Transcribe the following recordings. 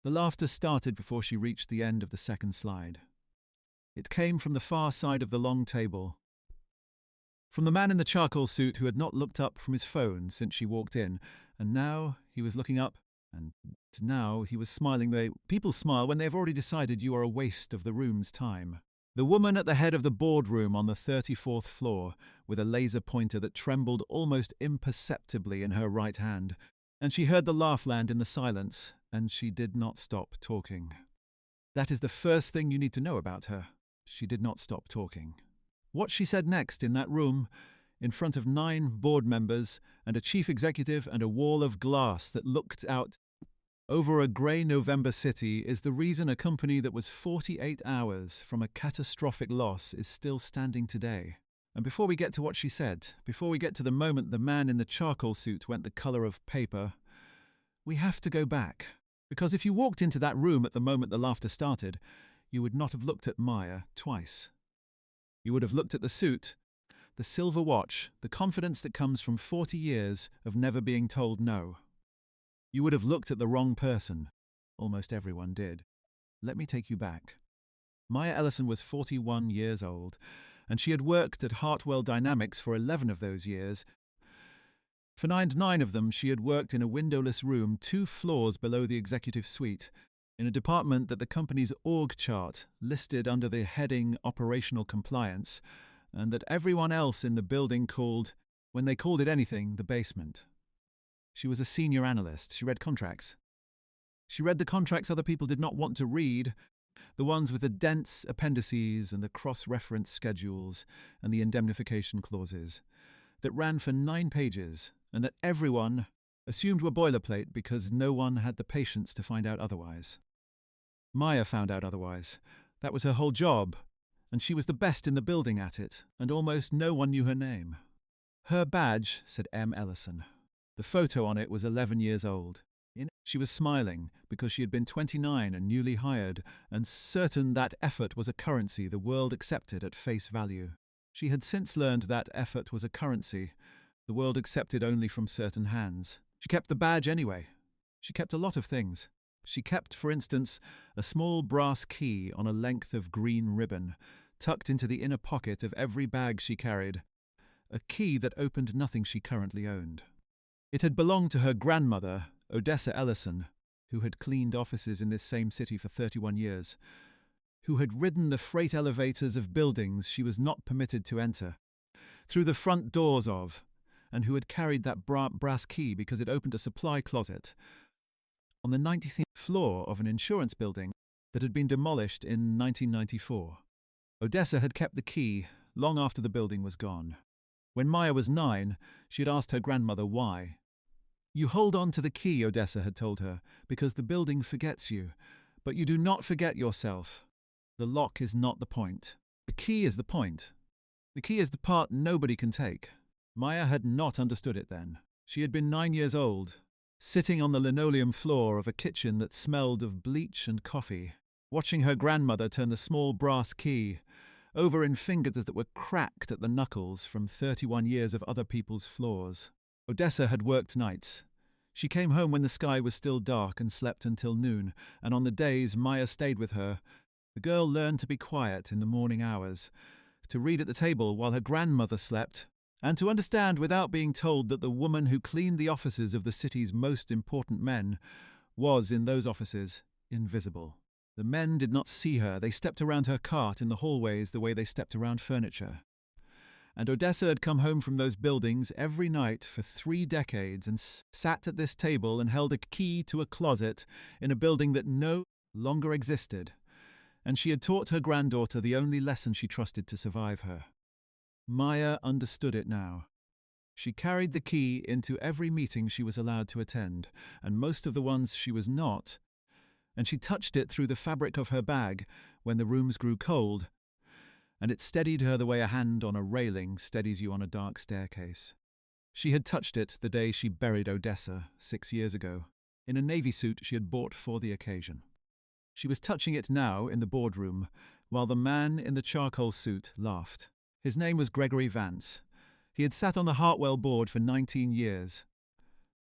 The laughter started before she reached the end of the second slide. It came from the far side of the long table, from the man in the charcoal suit who had not looked up from his phone since she walked in, and now he was looking up, and now he was smiling. People smile when they have already decided you are a waste of the room's time. The woman at the head of the boardroom on the 34th floor, with a laser pointer that trembled almost imperceptibly in her right hand, and she heard the laugh land in the silence, and she did not stop talking. That is the first thing you need to know about her. She did not stop talking. What she said next in that room, in front of 9 board members and a chief executive and a wall of glass that looked out over a grey November city, is the reason a company that was 48 hours from a catastrophic loss is still standing today. And before we get to what she said, before we get to the moment the man in the charcoal suit went the colour of paper, we have to go back. Because if you walked into that room at the moment the laughter started, you would not have looked at Maya twice. You would have looked at the suit, the silver watch, the confidence that comes from 40 years of never being told no. You would have looked at the wrong person. Almost everyone did. Let me take you back. Maya Ellison was 41 years old, and she had worked at Hartwell Dynamics for 11 of those years. For 9 of them, she had worked in a windowless room 2 floors below the executive suite, in a department that the company's org chart listed under the heading Operational Compliance, and that everyone else in the building called, when they called it anything, the basement. She was a senior analyst. She read contracts. She read the contracts other people did not want to read, the ones with the dense appendices and the cross-reference schedules and the indemnification clauses, that ran for 9 pages, and that everyone assumed were boilerplate because no one had the patience to find out otherwise. Maya found out otherwise. That was her whole job, and she was the best in the building at it, and almost no one knew her name. Her badge said M. Ellison. The photo on it was 11 years old. She was smiling because she had been 29 and newly hired, and certain that effort was a currency the world accepted at face value. She had since learned that effort was a currency the world accepted only from certain hands. She kept the badge anyway. She kept a lot of things. She kept, for instance, a small brass key on a length of green ribbon, tucked into the inner pocket of every bag she carried, a key that opened nothing she currently owned. It had belonged to her grandmother, Odessa Ellison, who had cleaned offices in this same city for 31 years, who had ridden the freight elevators of buildings she was not permitted to enter, through the front doors of, and who had carried that brass key because it opened a supply closet on the 90th floor of an insurance building that had been demolished in 1994. Odessa had kept the key long after the building was gone. When Maya was 9, she had asked her grandmother why. "You hold on to the key," Odessa had told her, "because the building forgets you. But you do not forget yourself. The lock is not the point. The key is the point. The key is the part nobody can take." Maya had not understood it then. She had been 9 years old, sitting on the linoleum floor of a kitchen that smelled of bleach and coffee, watching her grandmother turn the small brass key over in fingers that were cracked at the knuckles from 31 years of other people's floors. Odessa had worked nights. She came home when the sky was still dark and slept until noon, and on the days Maya stayed with her, the girl learned to be quiet in the morning hours, to read at the table while her grandmother slept, and to understand without being told that the woman who cleaned the offices of the city's most important men was, in those offices, invisible. The men did not see her. They stepped around her cart in the hallways the way they stepped around furniture. And Odessa had come home from those buildings every night for 3 decades and sat at this table and held a key to a closet in a building that no longer existed. And she had taught her granddaughter the only lesson she trusted to survive her. Maya understood it now. She carried the key into every meeting she was allowed to attend, and most of the ones she was not, and she touched it through the fabric of her bag when the rooms grew cold, and it steadied her the way a hand on a railing steadies you on a dark staircase. She had touched it the day she buried Odessa 6 years ago, in a navy suit she had bought for the occasion. She was touching it now in the boardroom, while the man in the charcoal suit laughed. His name was Gregory Vance. He had sat on the Hartwell board for 19 years.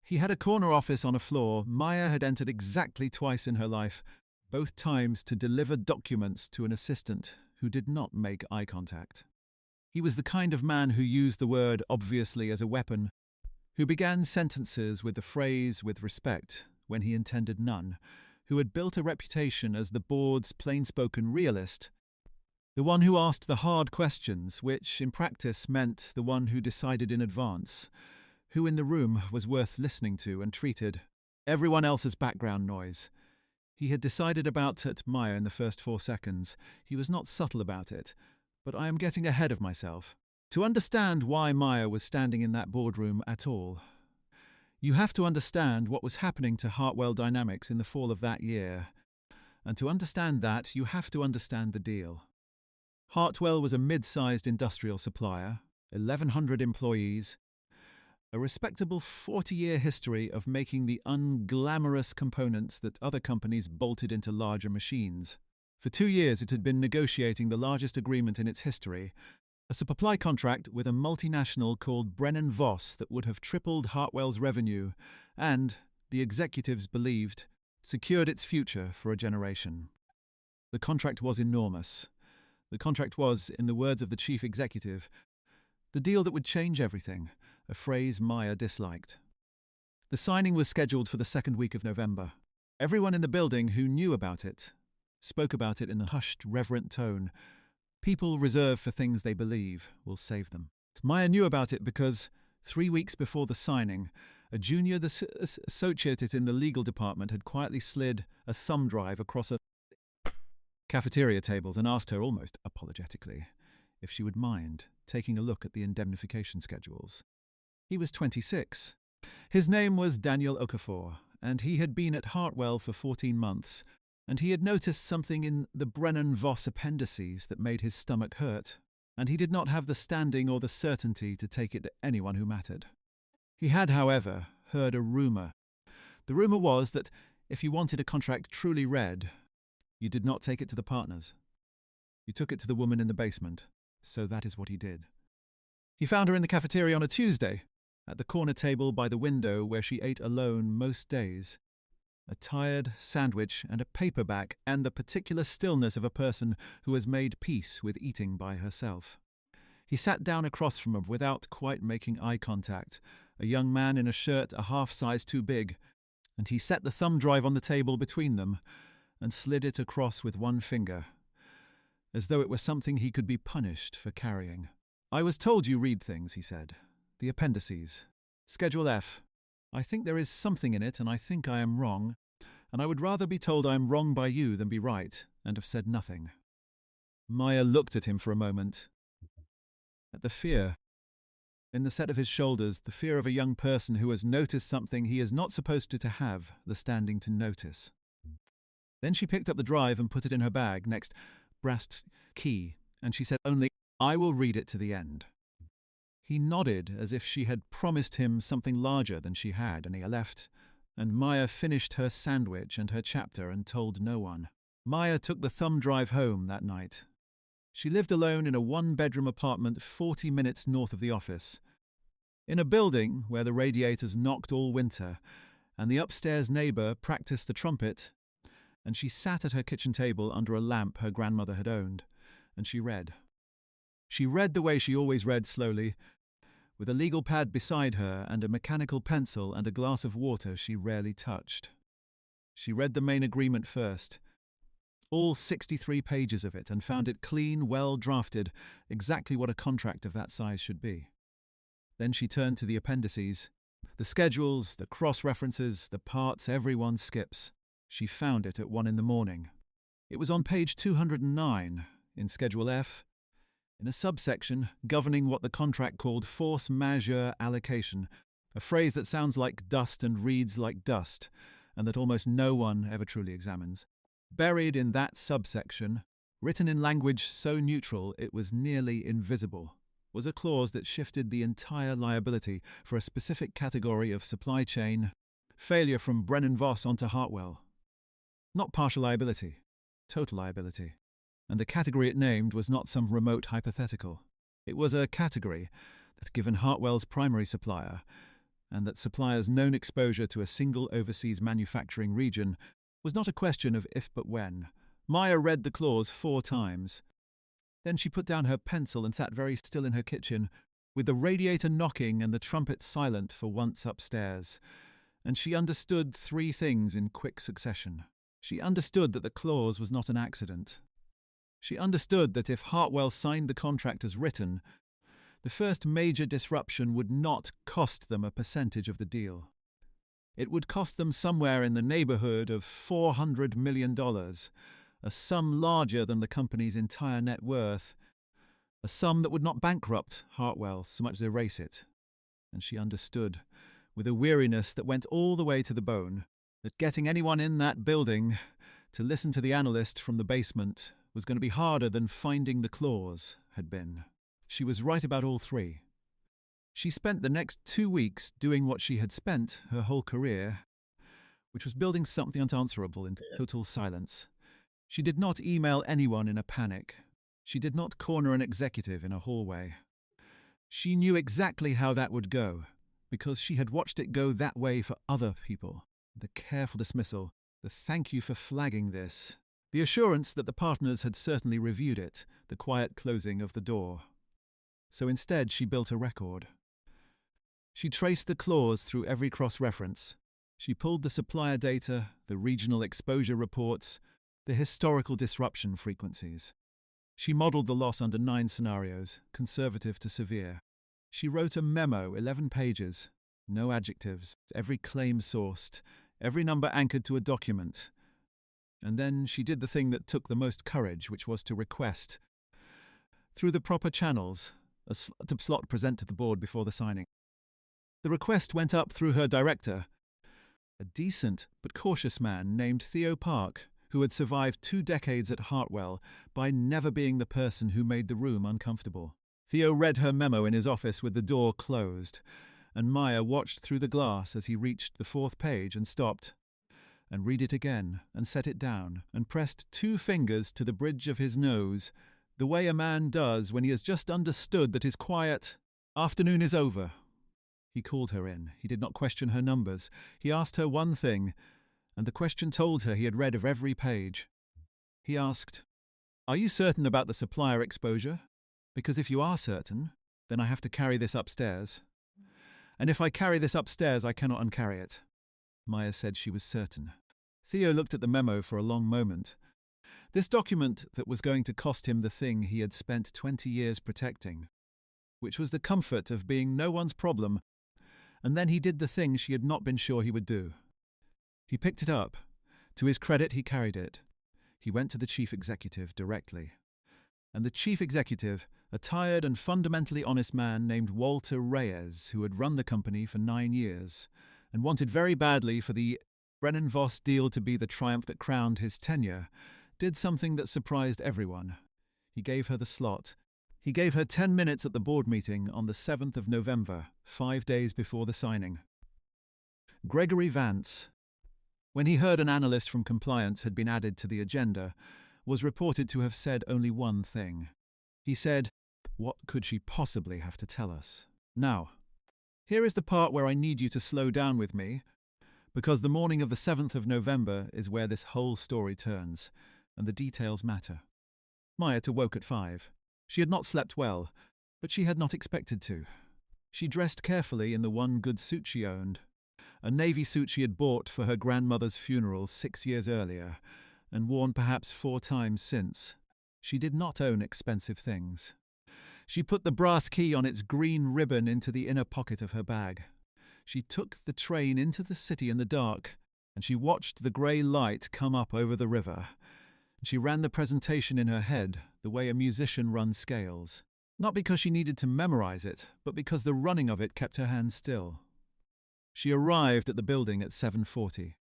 He had a corner office on a floor Maya had entered exactly twice in her life, both times to deliver documents to an assistant who did not make eye contact. He was the kind of man who used the word obviously as a weapon, who began sentences with the phrase with respect when he intended none, who had built a reputation as the board's plain-spoken realist, the one who asked the hard questions, which in practice meant the one who decided in advance, who in the room was worth listening to and treated everyone else as background noise. He had decided about Maya in the first 4 seconds. He was not subtle about it, but I am getting ahead of myself. To understand why Maya was standing in that boardroom at all, you have to understand what was happening to Hartwell Dynamics in the fall of that year. And to understand that, you have to understand the deal. Hartwell was a mid-sized industrial supplier, 1,100 employees, a respectable 40-year history of making the unglamorous components that other companies bolted into larger machines. For 2 years it had been negotiating the largest agreement in its history, a supply contract with a multinational called Brennan Voss that would have tripled Hartwell's revenue and, the executives believed, secured its future for a generation. The contract was enormous. The contract was, in the words of the chief executive, the deal that would change everything, a phrase Maya disliked. The signing was scheduled for the second week of November. Everyone in the building who knew about it spoke about it in a hushed, reverent tone. People reserved for things they believe will save them. Maya knew about it because, 3 weeks before the signing, a junior associate in the legal department had quietly slid a thumb drive across a cafeteria tables and asked her, almost apologetically, if she would mind taking a look at the indemnification schedules. He was 26. His name was Daniel Okafor, and he had been at Hartwell for 14 months, and he had noticed something in the Brennan Voss appendices that made his stomach hurt, and he did not have the standing or the certainty to take it to anyone who mattered. He had, however, heard a rumour. The rumour was that if you wanted a contract truly read, you did not take it to the partners. You took it to the woman in the basement, so that is what he did. He found her in the cafeteria on a Tuesday, at the corner table by the window where she ate alone most days. A tired sandwich and a paperback and the particular stillness of a person who has made peace with eating by herself. He sat down across from her without quite making eye contact, a young man in a shirt a half size too big, and he set the thumb drive on the table between them and slid it across with one finger, as though it were something he could be punished for carrying. "I was told you read things," he said. "The appendices. Schedule F. I think there is something in it, and I think I am wrong, and I would rather be told I am wrong by you than be right, and have said nothing." Maya looked at him for a moment. At the fear in the set of his shoulders, the fear of a young person who has noticed something he is not supposed to have the standing to notice. Then she picked up the drive and put it in her bag next brass key, and she said only, "I will read it to the end." He nodded as if she had promised him something larger than she had, and he left, and Maya finished her sandwich and her chapter and told no one. Maya took the thumb drive home that night. She lived alone in a one-bedroom apartment 40 minutes north of the office, in a building where the radiators knocked all winter, and the upstairs neighbour practiced the trumpet, and she sat at her kitchen table under a lamp her grandmother had owned, and she read. She read the way she always read, slowly, with a legal pad beside her and a mechanical pencil and a glass of water she rarely touched. She read the main agreement first, all 63 pages of it, and found it clean, well drafted, exactly what a contract of that size should be. Then she turned to the appendices, the schedules, the cross-references, the parts everyone skips. She found it at 1 a.m. It was on page 209, in Schedule F, in a subsection governing what the contract called force majeure allocation, a phrase that sounds like dust and reads like dust, and that almost no one ever truly examines. Buried in that subsection, written in language so neutral it was nearly invisible, was a clause that shifted the entire liability for a specific category of supply chain failure from Brennan Voss onto Hartwell. Not partial liability, total liability. And the category it named was not some remote hypothetical. It was a category that, given Hartwell's primary supplier, and that suppliers' known exposure to a single overseas manufacturing region was not a question of if but when. Maya read the clause 4 times. Then she put down her pencil and sat very still in her kitchen, with the radiator knocking and the trumpet silent for once upstairs. And she understood 3 things in quick succession. She understood that the clause was not an accident. She understood that if Hartwell signed the contract as written, the first major disruption would not cost them a percentage of the deal. It would cost them somewhere in the neighborhood of $400 million, a sum larger than the company's entire net worth, a sum that would not bankrupt Hartwell so much as erase it. And she understood, with a weariness that went all the way to the bone, that getting anyone in that building to listen to the analyst from the basement was going to be harder than finding the clause had been. She was right about all 3. She spent the next 2 weeks doing what she had spent her whole career, which was building something unanswerable in total silence. She did not email anyone in a panic. She did not corner an executive in a hallway. She knew exactly how that would go, because she had watched it go that way for other people. The careful dismissal, the thank you for flagging this, the assurance that the partners had certainly reviewed it, the quiet closing of the door. So instead she built a record. She traced the clause through every cross-reference. She pulled the supplier data, the regional exposure reports, the historical disruption frequencies. She modeled the loss under 9 scenarios, conservative to severe. She wrote a memo, 11 pages, no adjectives, every claim sourced, every number anchored to a document. And then she did the thing that took the most courage, which was to request, through the proper channels, a slot present to the board before the signing. The request went up through her director, a decent but cautious man named Theo Park, who had survived 2 decades at Hartwell by never being the person who made the room uncomfortable. Theo read her memo in his office with the door closed, and Maya watched through the glass as he reached the 4th page and stopped, and read it again, and set it down, and pressed 2 fingers to the bridge of his nose, the way a man does when he has just understood that his quiet afternoon is over. He called her in. He did not question her numbers. He asked her one thing, and the question told her he had read of every page. He asked, "Are you certain about the supplier exposure? Because if you are certain, then I have to carry this upstairs. And if I carry this upstairs, I cannot uncarry it." Maya said she was certain. Theo looked at the memo for a long moment. This document that was going to cost him the thing he had spent 20 years protecting, which was the comfort of being no one's problem, and then he did the thing she had not been sure he would do. He picked it up. To his credit, he carried it. He went to the chief executive directly. And the chief executive, a tired and fundamentally honest man named Walter Reyes, who had run the company for 9 years, and wanted very badly for the Brennan-Voss deal to be the triumph that crowned his tenure, did something that surprised everyone. He gave her the slot. He gave her 10 minutes at the board meeting on the 7th of November, 5 days before the signing. Gregory Vance, when he heard an analyst from compliance had been added to the agenda, was reported to have said only one thing. He said, "What could she possibly have to tell us?" Now, here is the part where I need you to slow down with me, because the morning of the 7th of November is where this whole story turns, and the details matter. Maya woke at 5. She had not slept well, but she had not expected to. She dressed carefully in the one good suit she owned, a navy suit she had bought for her grandmother's funeral 6 years earlier, and worn perhaps 4 times since. She did not own expensive things. She put the brass key on its green ribbon into the inner pocket of her bag. She took the train into the city in the dark, and she watched the grey light come up over the river. She ran the presentation in her head, the way a musician runs scales. Not because she needed to memorize it, but because the running of it kept her hands still. She arrived at the building at 7:40.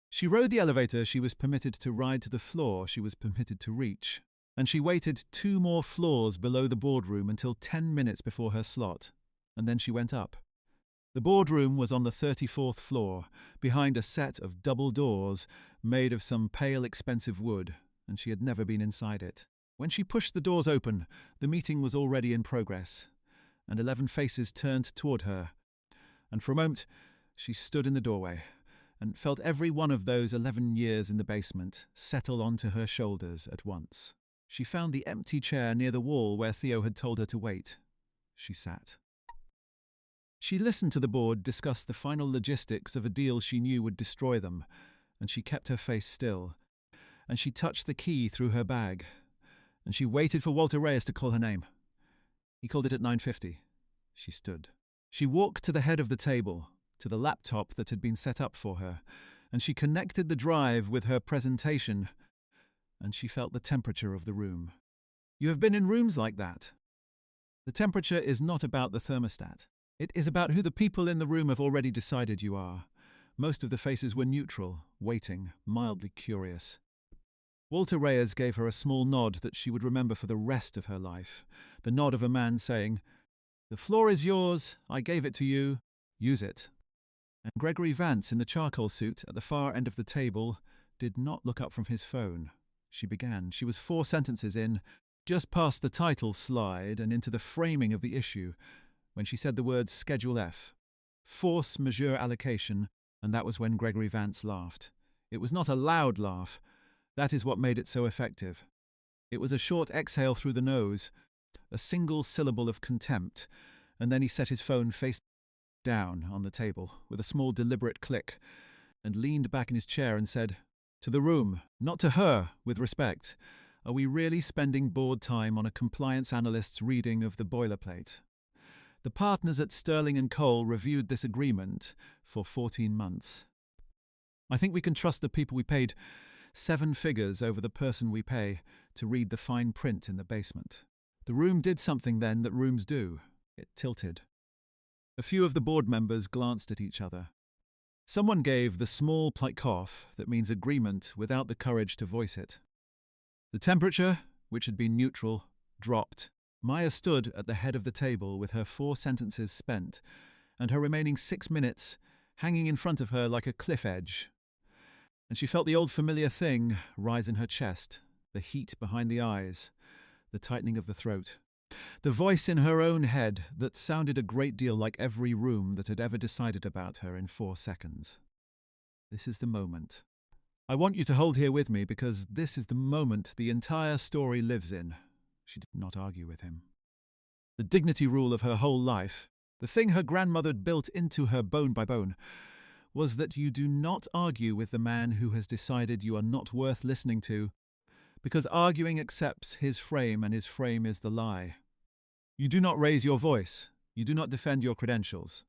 She rode the elevator she was permitted to ride to the floor she was permitted to reach, and she waited 2 more floors below the boardroom until 10 minutes before her slot, and then she went up. The boardroom was on the 34th floor, behind a set of double doors made of some pale expensive wood, and she had never been inside it. When she pushed the doors open, the meeting was already in progress, and 11 faces turned toward her. And for a moment, she stood in the doorway and felt every one of those 11 years in the basement settle onto her shoulders at once. She found the empty chair near the wall where Theo had told her to wait. She sat. She listened to the board discuss the final logistics of a deal she knew would destroy them, and she kept her face still. And she touched the key through her bag, and she waited for Walter Reyes to call her name. He called it at 9:50. She stood. She walked to the head of the table, to the laptop that had been set up for her, and she connected the drive with her presentation, and she felt the temperature of the room. You have been in rooms like that. The temperature is not about the thermostat. It is about who the people in the room have already decided you are. Most of the faces were neutral, waiting, mildly curious. Walter Reyes gave her a small nod that she would remember for the rest of her life, the nod of a man saying, "The floor is yours, I gave it to you, use it." And Gregory Vance, in the charcoal suit at the far end of the table, did not look up from his phone. She began. She was 4 sentences in, just past the title slide and into the framing of the issue, when she said the words Schedule F, force majeure allocation, and that was when Gregory Vance laughed. It was not a loud laugh. That is what made it so effective. It was a short exhale through the nose, a single syllable of contempt, and then he set his phone face down on the table with a small deliberate click and leaned back in his chair and said, "To the room, not to her, with respect. Are we really spending board time on a compliance analyst's reading of the boilerplate? The partners at Sterling and Cole reviewed this agreement for 14 months. I think we can trust the people we paid 7 figures over the person we pay to read the fine print in the basement." The room did something then that rooms do. It tilted. A few of the board members glanced at each other. Someone gave the small polite cough that means agreement without the courage to voice it. The temperature, which had been neutral, dropped. Maya stood at the head of the table with her 4 sentences spent, and her remaining 6 minutes hanging in front of her like a cliff edge. And she felt the old familiar thing rise in her chest, the heat behind the eyes, the tightening of the throat. The voice in her own head that sounded a great deal like every room that had ever decided about her in 4 seconds. This is the moment. I want you to hold here with me because this is the moment the entire story lives in. She did not argue with him. The dignity rule of her whole life, the thing her grandmother had built into her bone by bone, was that you do not argue with the man who has decided you are not worth listening to, because arguing accepts his frame and his frame is the lie. You do not raise your voice. You do not defend your credentials.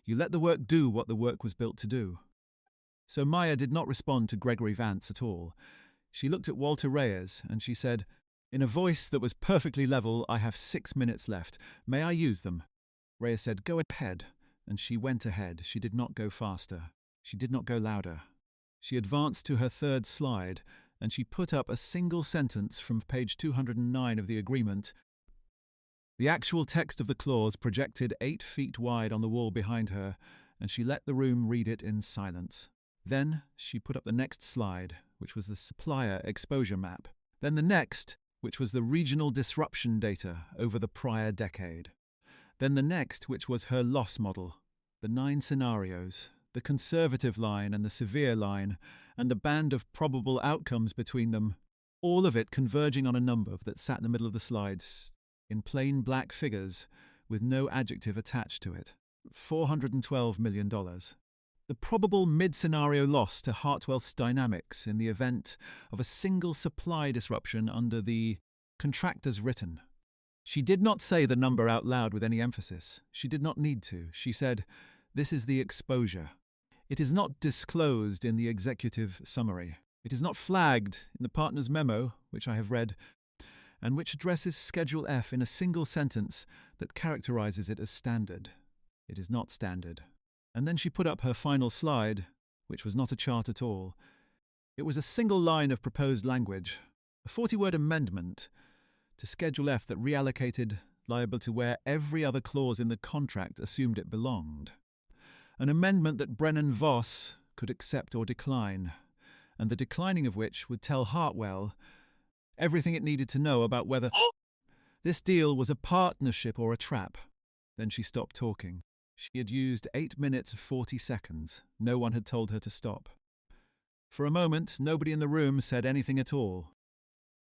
You let the work do what the work was built to do. So Maya did not respond to Gregory Vance at all. She looked at Walter Reyes and she said, in a voice that was perfectly level, "I have 6 minutes left. May I use them?" Reyes said, "Go ahead." And she went ahead. She did not go faster. She did not go louder. She advanced to her 3rd slide, and she put up a single sentence from page 209 of the agreement. The actual text of the clause projected 8 feet wide on the wall behind her, and she let the room read it in silence. Then she put up the next slide, which was the supplier exposure map. Then the next, which was the regional disruption data over the prior decade. Then the next, which was her loss model, the 9 scenarios, the conservative line and the severe line, and the band of probable outcomes between them, all of it converging on a number that sat in the middle of the slides, in plain black figures, with no adjective attached to it. $412 million. The probable mid-scenario loss to Hartwell's Dynamics in the event of a single supply disruption under the contractors written. She did not say the number out loud with any emphasis. She did not need to. She said, "This is the exposure. It is not disclosed in the executive summary. It is not flagged in the partner's memo, which I have read, and which addresses Schedule F in a single sentence that characterizes it as standard. It is not standard." And then she put up her final slide, which was not a chart at all. It was a single line of proposed language, a 40-word amendment to Schedule F that reallocated liable to where every other clause in the contract assumed it belonged. An amendment that Brennan Voss could accept or decline, and the declining of which would tell Hartwell everything it needed to know about whether this deal was a partnership or a trap. Then she stopped talking. She had used 8 minutes 40 seconds. No one had told her to stop. For a moment, nobody in the room said anything at all.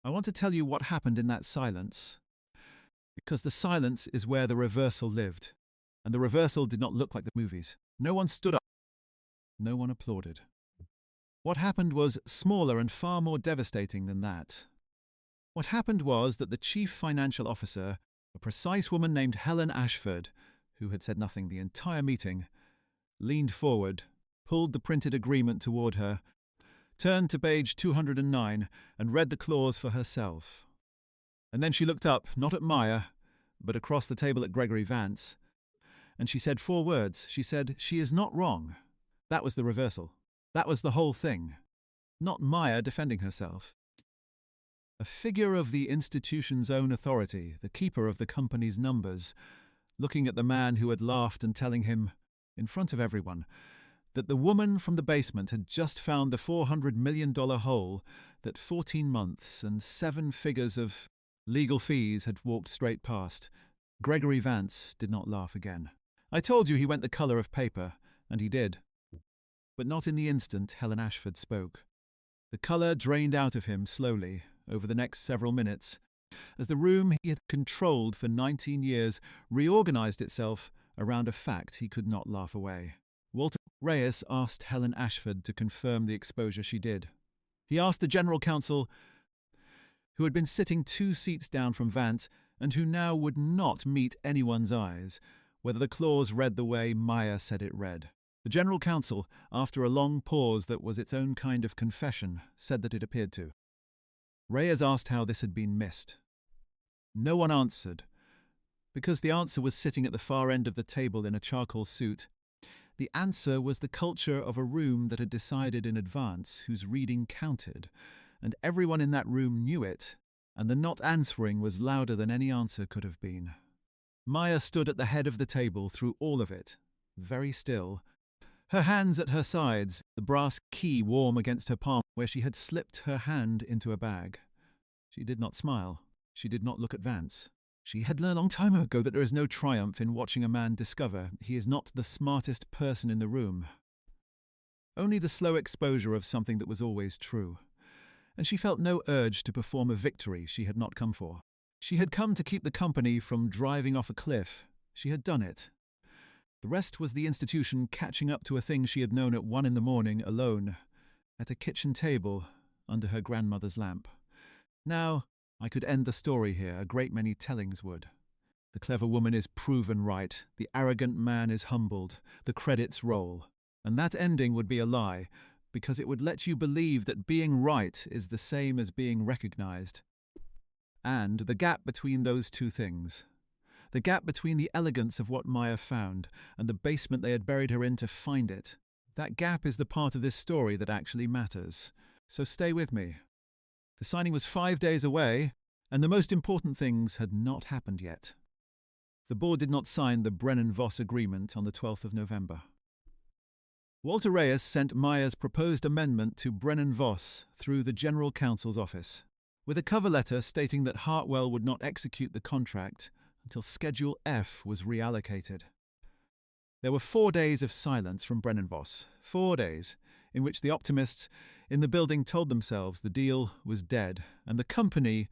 I want to tell you what happened in that silence, because the silence is where the reversal lived, and the reversal did not look like the movies. No one stood up. No one applauded. What happened was smaller and far more devastating than that. What happened was that the chief financial officer, a precise woman named Helen Ashford, who had said nothing the entire meeting, leaned forward, pulled the printed agreement toward her, turned to page 209 and read the clause for herself. And then she looked up, not at Maya, but across the table at Gregory Vance, and she said 4 words. She said, "She is not wrong." That was the reversal. That was the whole thing. Not Maya defending herself. A figure of the institution's own authority, the keeper of the company's numbers, looking at the man who had laughed and telling him, in front of everyone, that the woman from the basement had just found the $400 million hole that 14 months and 7 figures of legal fees had walked straight past. Gregory Vance did not laugh again. I told you he went the colour of paper, and he did. But not in the instant Helen Ashford spoke. The colour drained out of him slowly over the next several minutes, as the room he had controlled for 19 years reorganized itself around a fact he could not laugh away. Walter Reyes asked Helen Ashford to confirm the exposure she did. He asked the general counsel, who had been sitting 2 seats down from Vance and who now would not meet anyone's eyes, whether the clause read the way Maya said it read. The general counsel, after a long pause that was its own kind of confession, said that it appeared to. Reyes asked how this had been missed. No one answered. Because the answer was sitting at the far end of the table in a charcoal suit, the answer was the culture of a room that had decided in advance whose reading counted, and everyone in that room knew it, and the not answering was louder than any answer could have been. Maya stood at the head of the table through all of it, very still, her hands at her sides, the brass key warm against her palm where she had slipped her hand into a bag. She did not smile. She did not look at Vance. She had learned a long time ago that there is no triumph in watching a man discover he is not the smartest person in the room. Only the slow exposure of something that was always true. And she felt no urge to perform a victory she had not come for. She had come to keep the company from driving off a cliff. She had done it. The rest was the institution catching up to a thing she had known at 1 a.m, alone, at a kitchen table, under her grandmother's lamp. Now, I could end the story here, a great many tellings would. The clever woman is proven right, the arrogant man is humbled, the credits roll. And that ending would be a lie, because it would let you believe that being right is the same as being recognized. And the gap between those two things, the gap between the elegance of what Maya found and the basement they had buried her in to find it, that gap is the part of this story that actually matters. So stay with me. The signing was 5 days away, and the most important things had not happened yet. The board did not sign the Brennan-Voss agreement on the 12th of November. Walter Reyes sent Maya's proposed amendment to Brennan-Voss through the General Counsel's office, with a cover letter stating that Hartwell would not execute the contract until Schedule F was reallocated. There were 4 days of silence from Brennan-Voss, 4 days, in which the optimists in the building told themselves the deal was dead, and the company,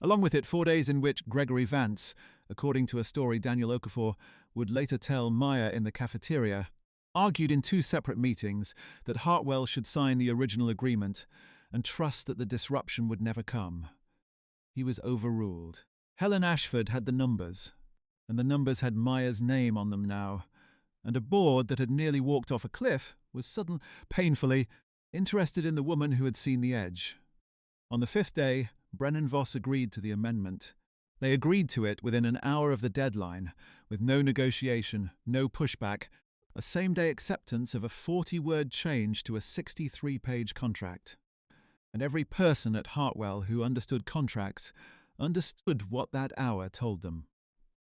along with it 4 days in which Gregory Vance, according to a story Daniel Okafor would later tell Maya in the cafeteria, argued in 2 separate meetings that Hartwell should sign the original agreement and trust that the disruption would never come. He was overruled. Helen Ashford had the numbers, and the numbers had Maya's name on them now, and a board that had nearly walked off a cliff was suddenly, painfully, interested in the woman who had seen the edge. On the 5th day, Brennan-Voss agreed to the amendment. They agreed to it within an hour of the deadline, with no negotiation, no pushback, a same-day acceptance of a 40-word change to a 63-page contract. And every person at Hartwell who understood contracts understood what that hour told them.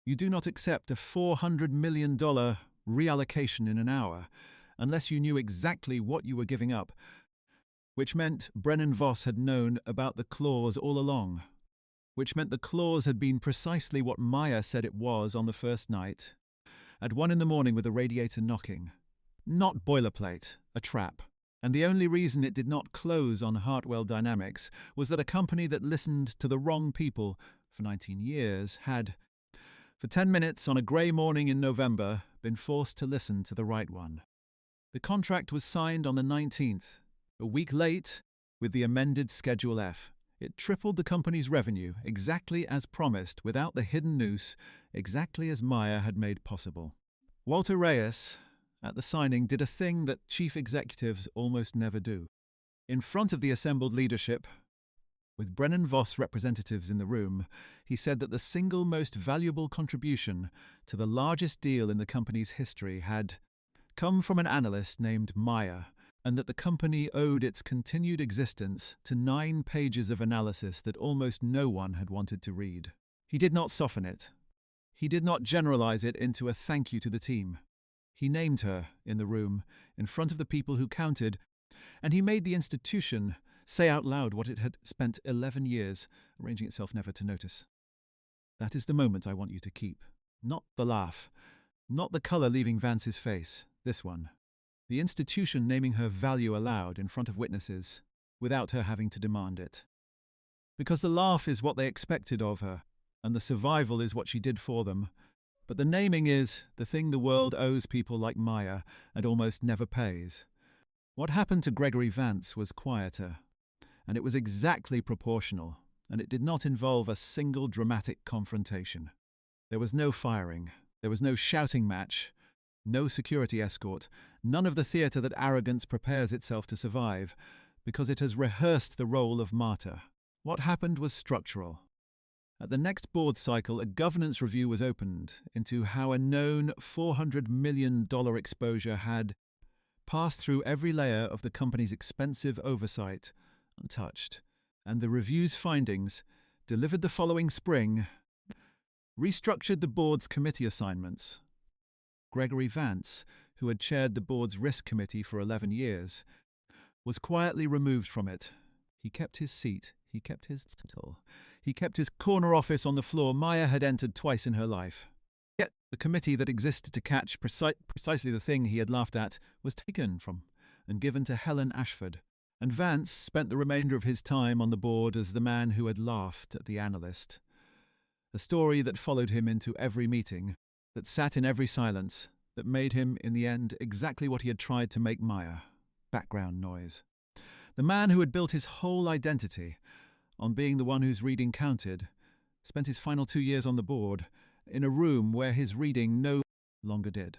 You do not accept a $400 million reallocation in an hour unless you knew exactly what you were giving up, which meant Brennan-Voss had known about the clause all along, which meant the clause had been precisely what Maya said it was on the first night, at 1 in the morning with the radiator knocking. Not boilerplate, a trap. And the only reason it did not close on Hartwell Dynamics was that a company that listened to the wrong people for 19 years had, for 10 minutes on a grey morning in November, been forced to listen to the right one. The contract was signed on the 19th, a week late, with the amended Schedule F. It tripled the company's revenue, exactly as promised, without the hidden noose, exactly as Maya had made possible. Walter Reyes, at the signing, did a thing that chief executives almost never do. In front of the assembled leadership, with Brennan Voss representatives in the room, he said that the single most valuable contribution to the largest deal in the company's history had come from an analyst named Maya, and that the company owed its continued existence to 9 pages of analysis that almost no one had wanted to read. He did not soften it. He did not generalize it into a thank you to the team. He named her in the room, in front of the people who counted, and he made the institution say out loud what it had spent 11 years arranging itself never to notice. That is the moment I want you to keep. Not the laugh, not the colour leaving Vance's face, this one. The institution naming her value aloud in front of witnesses, without her having to demand it. Because the laugh is what they expected of her, and the survival is what she did for them. But the naming is the thing the world owes people like Maya and almost never pays. What happened to Gregory Vance was quieter, and it was exactly proportional, and it did not involve a single dramatic confrontation. There was no firing, there was no shouting match, no security escort, none of the theatre that arrogance prepares itself to survive, because it has rehearsed the role of martyr. What happened was structural. At the next board cycle, a governance review was opened into how a known $400 million exposure had passed through every layer of the company's expensive oversight, untouched, and the review's findings, delivered the following spring, restructured the board's committee assignments. Gregory Vance, who had chaired the board's risk committee for 11 years, was quietly removed from it. He kept his seat, he kept his title, he kept his corner office on the floor Maya had entered twice in her life. Yet the committee that existed to catch precisely the thing he had laughed at was taken from and given to Helen Ashford, and Vance spent the remainder of his time on the board as the man who had laughed at the analyst. A story that followed him into every meeting, that sat in every silence, that made him, in the end, exactly what he had tried to make Maya: background noise. The man who had built his whole identity on being the one whose reading counted, spent his final 2 years on the board, in a room where his reading no longer did.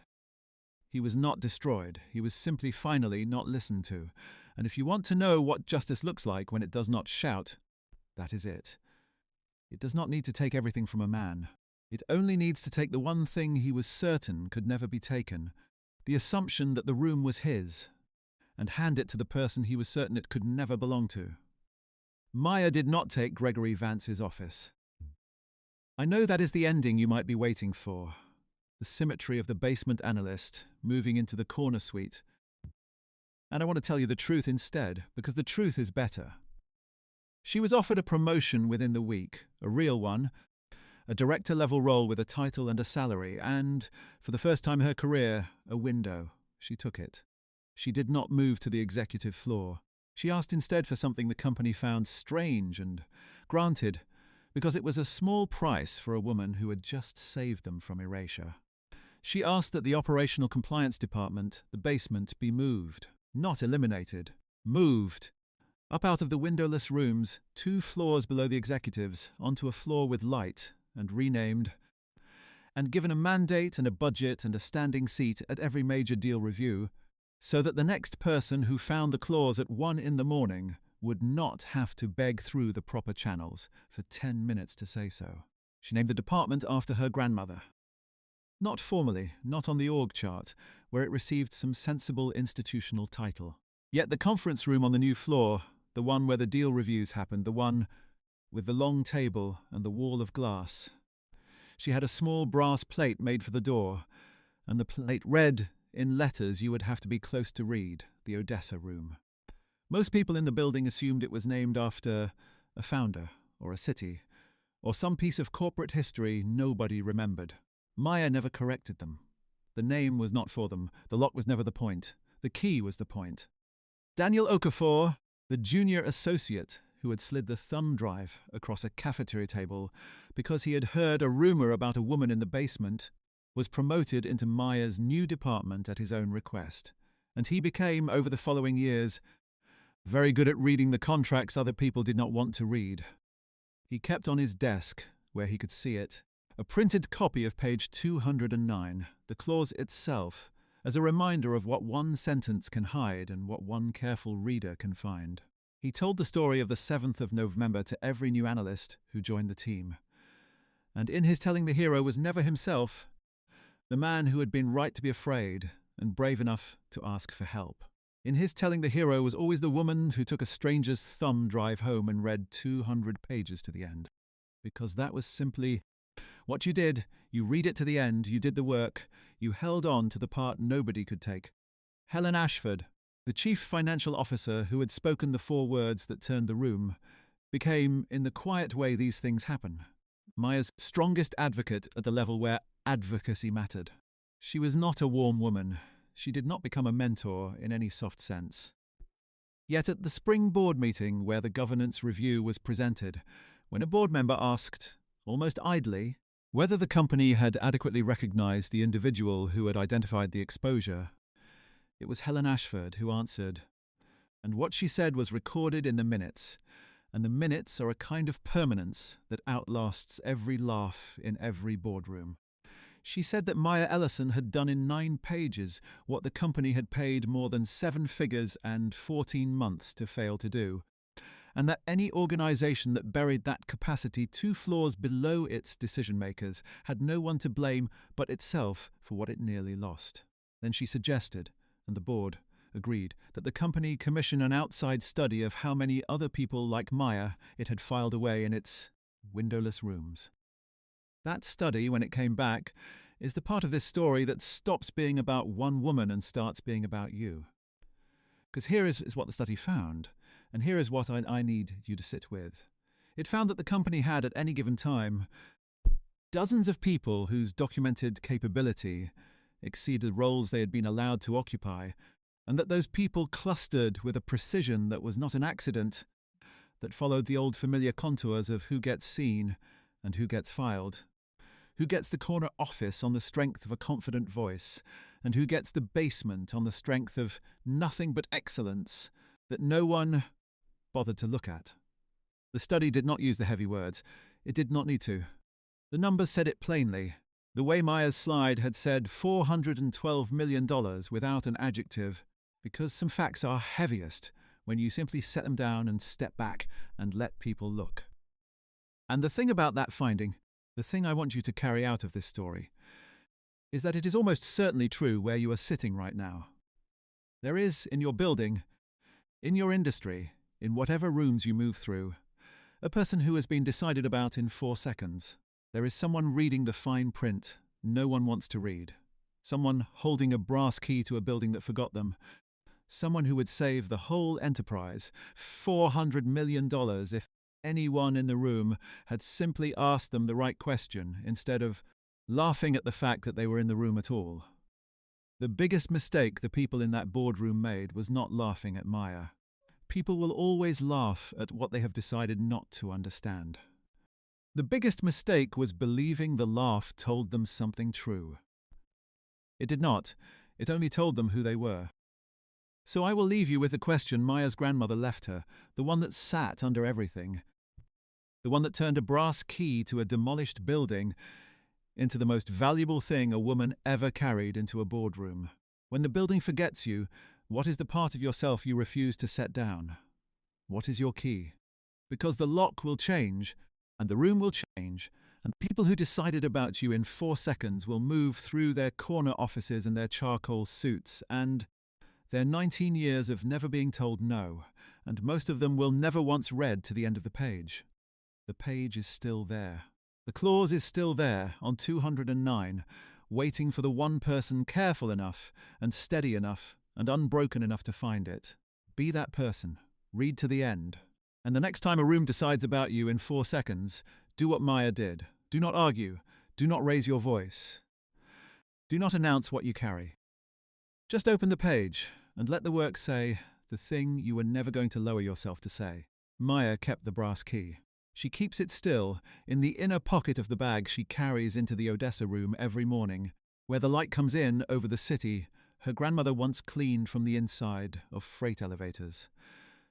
He was not destroyed, he was simply finally not listened to, and if you want to know what justice looks like when it does not shout, that is it. It does not need to take everything from a man. It only needs to take the one thing he was certain could never be taken, the assumption that the room was his, and hand it to the person he was certain it could never belong to. Maya did not take Gregory Vance's office. I know that is the ending you might be waiting for, the symmetry of the basement analyst moving into the corner suite. And I want to tell you the truth instead, because the truth is better. She was offered a promotion within the week, a real one, a director-level role with a title and a salary, and, for the first time in her career, a window. She took it. She did not move to the executive floor. She asked instead for something the company found strange and granted, because it was a small price for a woman who had just saved them from erasure. She asked that the operational compliance department, the basement, be moved, not eliminated, moved, up out of the windowless rooms, 2 floors below the executives, onto a floor with light, and renamed, and given a mandate and a budget and a standing seat at every major deal review, so that the next person who found the clause at 1 in the morning would not have to beg through the proper channels for 10 minutes to say so. She named the department after her grandmother. Not formally, not on the org chart, where it received some sensible institutional title. Yet the conference room on the new floor, the one where the deal reviews happened, the one with the long table and the wall of glass. She had a small brass plate made for the door, and the plate read, in letters you would have to be close to read, the Odessa Room. Most people in the building assumed it was named after a founder, or a city, or some piece of corporate history nobody remembered. Maya never corrected them. The name was not for them. The lock was never the point. The key was the point. Daniel Okafor, the junior associate who had slid the thumb drive across a cafeteria table because he had heard a rumor about a woman in the basement, was promoted into Maya's new department at his own request, and he became, over the following years, very good at reading the contracts other people did not want to read. He kept on his desk, where he could see it, a printed copy of page 209, the clause itself, as a reminder of what one sentence can hide and what one careful reader can find. He told the story of the 7th of November to every new analyst who joined the team. And in his telling, the hero was never himself, the man who had been right to be afraid and brave enough to ask for help. In his telling, the hero was always the woman who took a stranger's thumb drive home and read 200 pages to the end. Because that was simply what you did. You read it to the end, you did the work, you held on to the part nobody could take. Helen Ashford, the chief financial officer who had spoken the 4 words that turned the room, became, in the quiet way these things happen, Maya's strongest advocate at the level where advocacy mattered. She was not a warm woman. She did not become a mentor in any soft sense. Yet at the spring board meeting where the governance review was presented, when a board member asked, almost idly, whether the company had adequately recognized the individual who had identified the exposure, it was Helen Ashford who answered, and what she said was recorded in the minutes, and the minutes are a kind of permanence that outlasts every laugh in every boardroom. She said that Maya Ellison had done in 9 pages what the company had paid more than 7 figures and 14 months to fail to do, and that any organization that buried that capacity 2 floors below its decision-makers had no one to blame but itself for what it nearly lost. Then she suggested, and the board agreed, that the company commission an outside study of how many other people like Maya it had filed away in its windowless rooms. That study, when it came back, is the part of this story that stops being about one woman and starts being about you. Because here is what the study found, and here is what I need you to sit with. It found that the company had, at any given time, dozens of people whose documented capability exceeded the roles they had been allowed to occupy, and that those people clustered with a precision that was not an accident, that followed the old familiar contours of who gets seen and who gets filed, who gets the corner office on the strength of a confident voice, and who gets the basement on the strength of nothing but excellence that no one bothered to look at. The study did not use the heavy words. It did not need to. The numbers said it plainly. The way Maya's slide had said $412 million without an adjective, because some facts are heaviest when you simply set them down and step back and let people look. And the thing about that finding, the thing I want you to carry out of this story, is that it is almost certainly true where you are sitting right now. There is, in your building, in your industry, in whatever rooms you move through, a person who has been decided about in 4 seconds. There is someone reading the fine print no one wants to read. Someone holding a brass key to a building that forgot them. Someone who would save the whole enterprise $400 million if anyone in the room had simply asked them the right question instead of laughing at the fact that they were in the room at all. The biggest mistake the people in that boardroom made was not laughing at Maya. People will always laugh at what they have decided not to understand. The biggest mistake was believing the laugh told them something true. It did not. It only told them who they were. So I will leave you with the question Maya's grandmother left her, the one that sat under everything, the one that turned a brass key to a demolished building into the most valuable thing a woman ever carried into a boardroom. When the building forgets you, what is the part of yourself you refuse to set down? What is your key? Because the lock will change, and the room will change, and the people who decided about you in 4 seconds will move through their corner offices and their charcoal suits, and their 19 years of never being told no, and most of them will never once read to the end of the page. The page is still there. The clause is still there on 209, waiting for the one person careful enough and steady enough and unbroken enough to find it. Be that person. Read to the end. And the next time a room decides about you in 4 seconds, do what Maya did. Do not argue. Do not raise your voice. Do not announce what you carry. Just open the page and let the work say the thing you were never going to lower yourself to say. Maya kept the brass key. She keeps it still in the inner pocket of the bag she carries into the Odessa room every morning, where the light comes in over the city her grandmother once cleaned from the inside of freight elevators.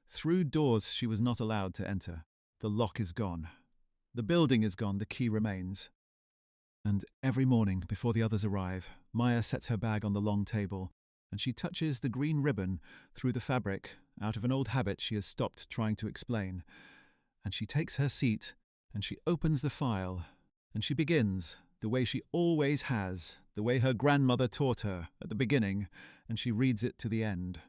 Through doors she was not allowed to enter. The lock is gone. The building is gone, the key remains. And every morning, before the others arrive, Maya sets her bag on the long table, and she touches the green ribbon through the fabric out of an old habit she has stopped trying to explain. And she takes her seat, and she opens the file, and she begins, the way she always has, the way her grandmother taught her at the beginning, and she reads it to the end.